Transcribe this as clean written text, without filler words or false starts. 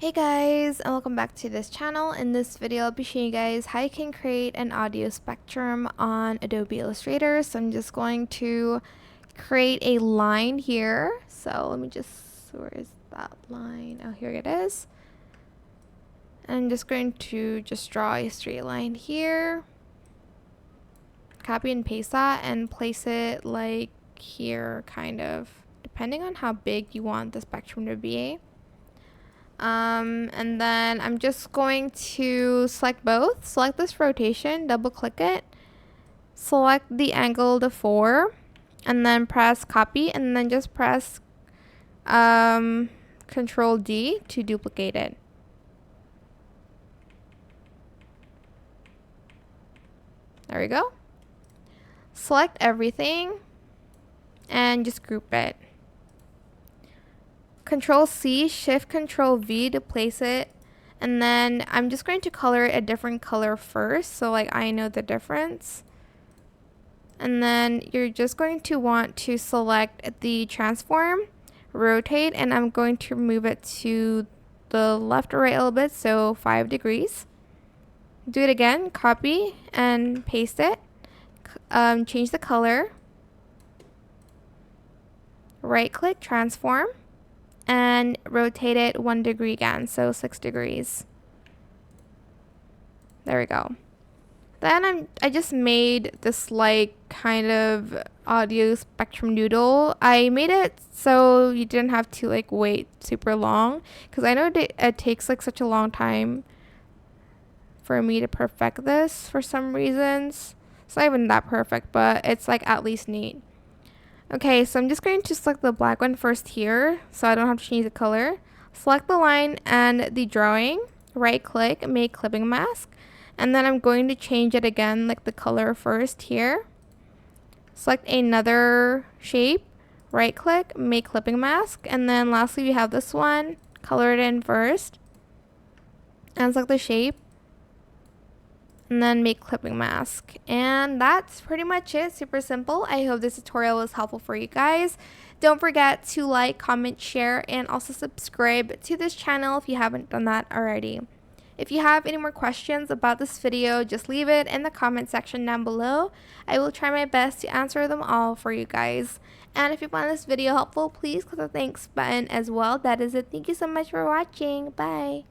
Hey guys, and welcome back to this channel. In this video, I'll be showing you guys how you can create an audio spectrum on Adobe Illustrator. So I'm just going to create a line here. So let me where is that line? Oh, here it is. And I'm just going to draw a straight line here. Copy and paste that and place it like here, kind of, depending on how big you want the spectrum to be. And then I'm just going to select both. Select this rotation, double click it, select the angle to 4, and then press copy, and then just press Control D to duplicate it. There we go. Select everything and just group it. Control C, Shift Control V to place it, and then I'm just going to color it a different color first, so like I know the difference. And then you're just going to want to select the transform, rotate, and I'm going to move it to the left or right a little bit, so 5 degrees. Do it again, copy and paste it, change the color, right click, transform, and rotate it 1 degree again, so 6 degrees. There we go. Then I just made this like kind of audio spectrum noodle. I made it so you didn't have to like wait super long, because I know it takes like such a long time for me to perfect this for some reasons. It's not even that perfect, but it's like at least neat. Okay, so I'm just going to select the black one first here, so I don't have to change the color. Select the line and the drawing, right click, make clipping mask, and then I'm going to change it again, like the color first here. Select another shape, right click, make clipping mask, and then lastly we have this one, color it in first, and select the shape, and then make clipping mask. And that's pretty much it. Super simple. I hope this tutorial was helpful for you guys. Don't forget to like, comment, share, and also subscribe to this channel if you haven't done that already. If you have any more questions about this video, just leave it in the comment section down below. I will try my best to answer them all for you guys. And if you found this video helpful, please click the thanks button as well. That is it. Thank you so much for watching. Bye.